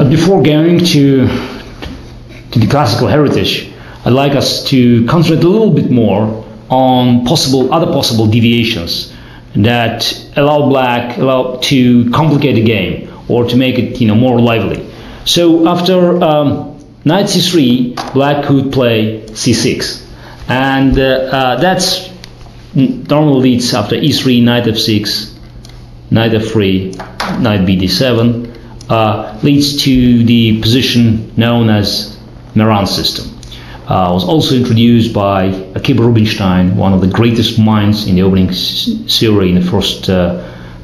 But before going to the classical heritage, I'd like us to concentrate a little bit more on other possible deviations that allow to complicate the game or to make it more lively. So after knight c3, black could play c6, and that's normally leads after e3, knight f6, knight f3, knight bd7, leads to the position known as Meran system. Was also introduced by Akiba Rubinstein, one of the greatest minds in the opening theory in the first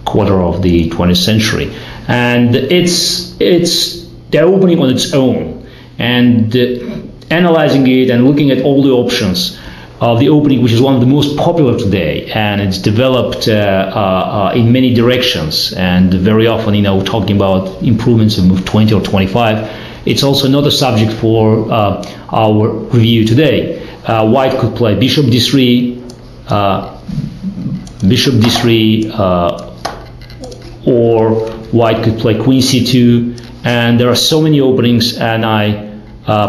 quarter of the 20th century. And it's the opening on its own, and analyzing it and looking at all the options of the opening, which is one of the most popular today, and it's developed in many directions, and very often talking about improvements in move 20 or 25. It's also not a subject for our review today. White could play bishop d3, or white could play queen c2, and there are so many openings, and I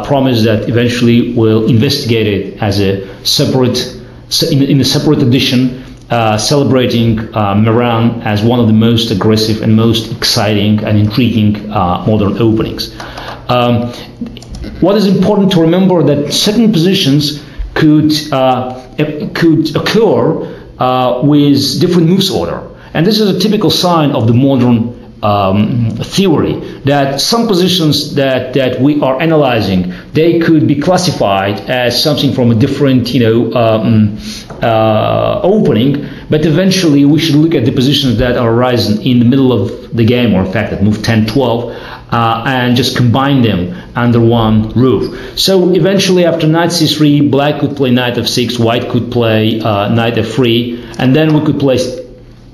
promise that eventually we'll investigate it as a in a separate edition, celebrating Meran as one of the most aggressive and most exciting and intriguing modern openings. What is important to remember that certain positions could occur with different moves order, and this is a typical sign of the modern theory, that some positions that we are analyzing, they could be classified as something from a different opening, but eventually we should look at the positions that are arising in the middle of the game, or in fact at move 10, 12, and just combine them under one roof. So eventually after knight c3, black could play knight f6, white could play knight f3, and then we could play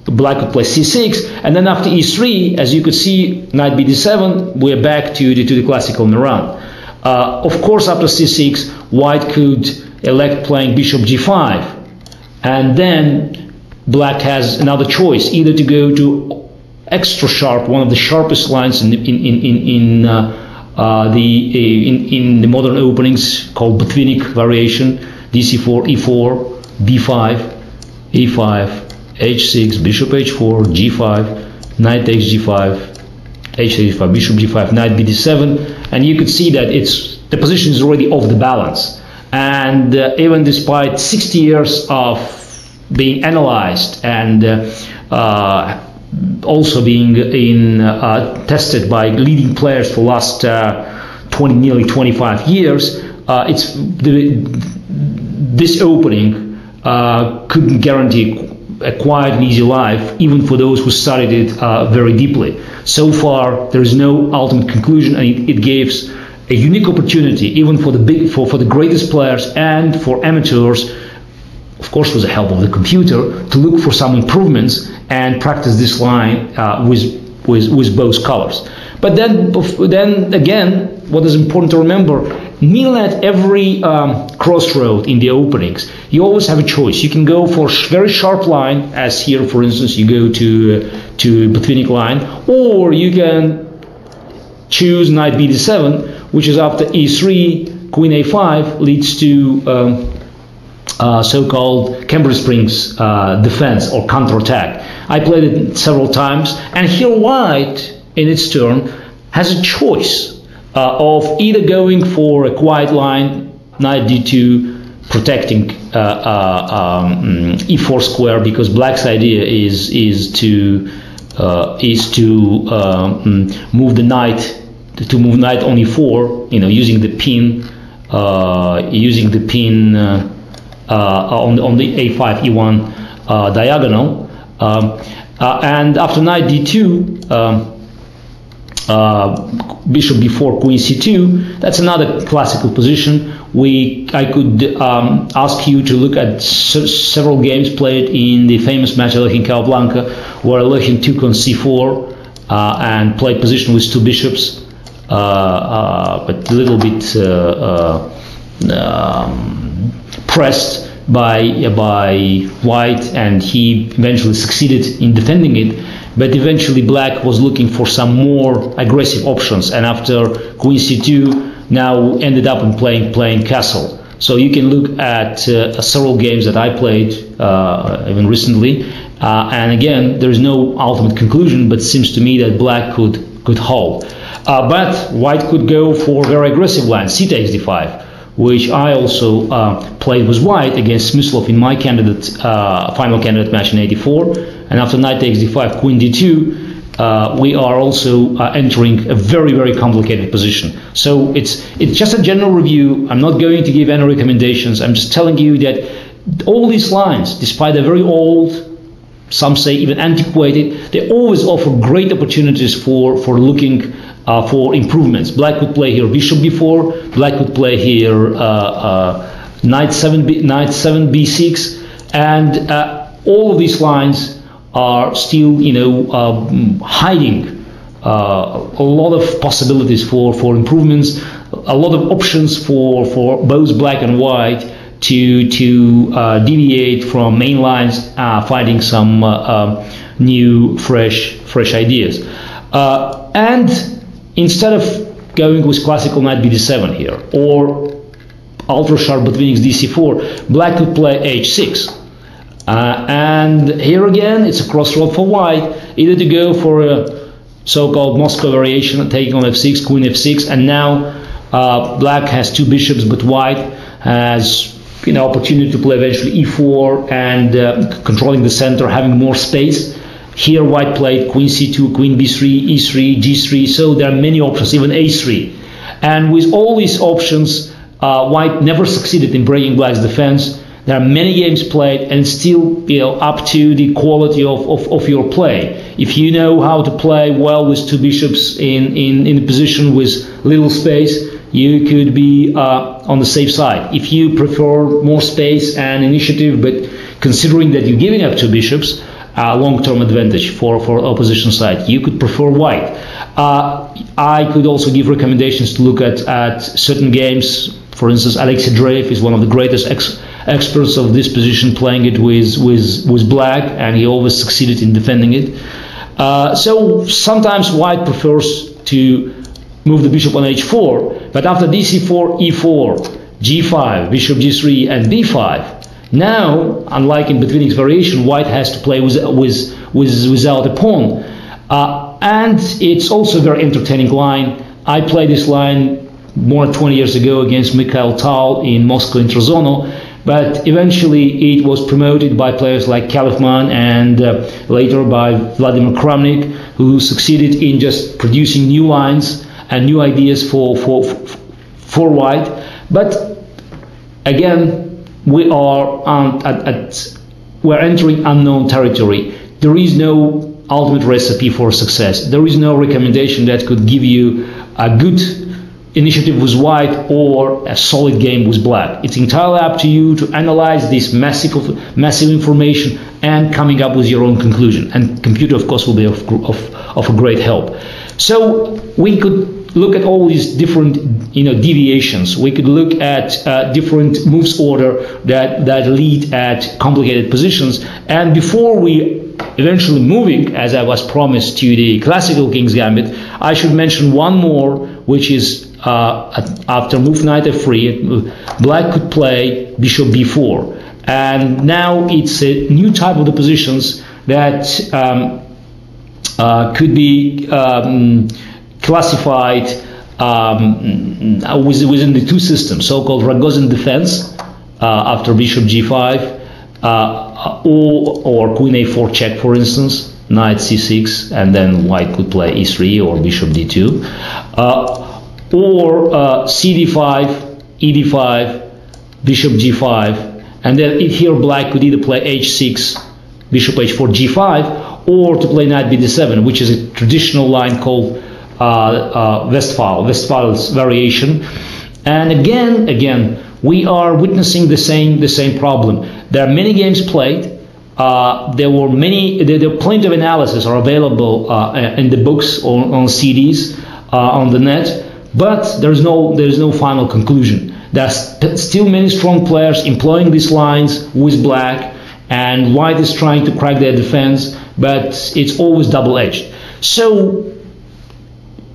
black could play c6, and then after e3, as you could see, knight bd7, we're back to the classical Meran. Of course, after c6, white could elect playing bishop g5, and then black has another choice, either to go to extra sharp, one of the sharpest lines in the modern openings called Botvinnik variation, dc4, e4, b5, e5, h6, bishop h4, g5, knight takes g5, h6, g5, bishop g5, knight bd7, and you could see that the position is already off the balance. And even despite 60 years of being analyzed and also being tested by leading players for the last nearly 25 years, this opening couldn't guarantee a quiet and easy life, even for those who studied it very deeply. So far, there is no ultimate conclusion, and it gives a unique opportunity, even for the greatest players and for amateurs, of course with the help of the computer, to look for some improvements and practice this line with both colors. But then again, what is important to remember, kneel at every crossroad in the openings. You always have a choice. You can go for a very sharp line, as here, for instance, you go to Botvinnik line, or you can choose knight bd7, which is after e3, queen a5 leads to so-called Cambridge Springs defense or counterattack. I played it several times, and here white, in its turn, has a choice of either going for a quiet line, knight d2, protecting e4 square, because black's idea is to move the knight on e4, using the pin on the a5 e1 diagonal, and after knight d2, bishop b4, queen c2. That's another classical position. I could ask you to look at several games played in the famous match Alekhine Capablanca, where Alekhine took on c4 and played position with two bishops, but a little bit pressed by white, and he eventually succeeded in defending it. but eventually black was looking for some more aggressive options, and after queen c2 now ended up in playing castle. So you can look at several games that I played even recently, and again there is no ultimate conclusion, but it seems to me that black could hold. But white could go for very aggressive line, c takes d5, which I also played with white against Smyslov in my final candidate match in '84. And after knight takes d5, queen d2, we are also entering a very, very complicated position. So it's just a general review. I'm not going to give any recommendations. I'm just telling you that all these lines, despite they're very old, some say even antiquated, they always offer great opportunities for looking for improvements. Black would play here bishop b4, black would play here knight 7 b6, and all of these lines are still, hiding a lot of possibilities for improvements, a lot of options for both black and white to deviate from main lines, finding some new, fresh ideas. And instead of going with classical knight bd7 here, or ultra sharp between dc4, black could play h6. And here again, it's a crossroad for white, either to go for a so-called Moscow variation, taking on f6, queen f6, and now black has two bishops, but white has opportunity to play eventually e4 and controlling the center, having more space. Here white played queen c2, queen b3, e3, g3, so there are many options, even a3. And with all these options, white never succeeded in breaking black's defense. There are many games played, and still, up to the quality of your play. If you know how to play well with two bishops in a position with little space, you could be on the safe side. If you prefer more space and initiative, but considering that you're giving up two bishops, long-term advantage for opposition side, you could prefer white. I could also give recommendations to look at certain games. For instance, Alexei Dreyev is one of the greatest experts of this position, playing it with black, and he always succeeded in defending it. So sometimes white prefers to move the bishop on h4, but after dc4, e4, g5, bishop g3, and b5, now, unlike in Botvinnik's variation, white has to play without a pawn. And it's also a very entertaining line. I played this line more than 20 years ago against Mikhail Tal in Moscow Intrazono, but eventually it was promoted by players like Kalifman and later by Vladimir Kramnik, who succeeded in just producing new lines and new ideas for white. But again, we're entering unknown territory. There is no ultimate recipe for success. There is no recommendation that could give you a good initiative with white or a solid game with black. It's entirely up to you to analyze this massive information and coming up with your own conclusion. And computer, of course, will be of a great help. So we could look at all these different deviations. We could look at different moves order that lead at complicated positions. And before we eventually moving, as I was promised, to the classical King's Gambit, I should mention one more, which is after move knight f3, black could play bishop b4. And now it's a new type of the positions that could be classified within the two systems, so-called Rogozin defense after bishop g5, or queen a4 check, for instance, knight c6, and then white could play e3 or bishop d2, or cd5, ed5, bishop g5, and then here black could either play h6, bishop h4, g5, or to play knight bd7, which is a traditional line called Westphal's variation. And again, we are witnessing the same problem. There are many games played. There are plenty of analysis are available in the books, on CDs, on the net, but there is no final conclusion. There's still many strong players employing these lines with black, and white is trying to crack their defense, but it's always double-edged. So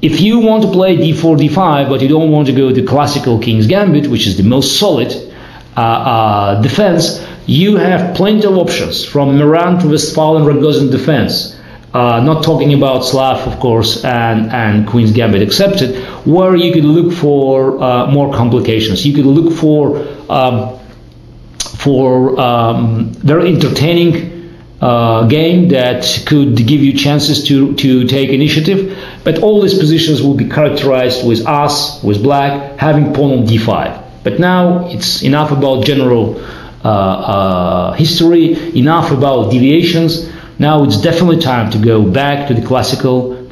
if you want to play d4, d5, but you don't want to go to classical King's Gambit, which is the most solid defense, you have plenty of options, from Meran to Westphalian Rogozin defense. Not talking about Slav, of course, and Queen's Gambit accepted, where you could look for more complications. You could look for very entertaining game that could give you chances to take initiative. But all these positions will be characterized with us, with black, having pawn on d5. But now it's enough about general history, enough about deviations. Now it's definitely time to go back to the classical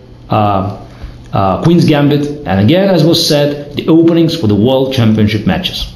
Queen's Gambit, and again, as was said, the openings for the World Championship matches.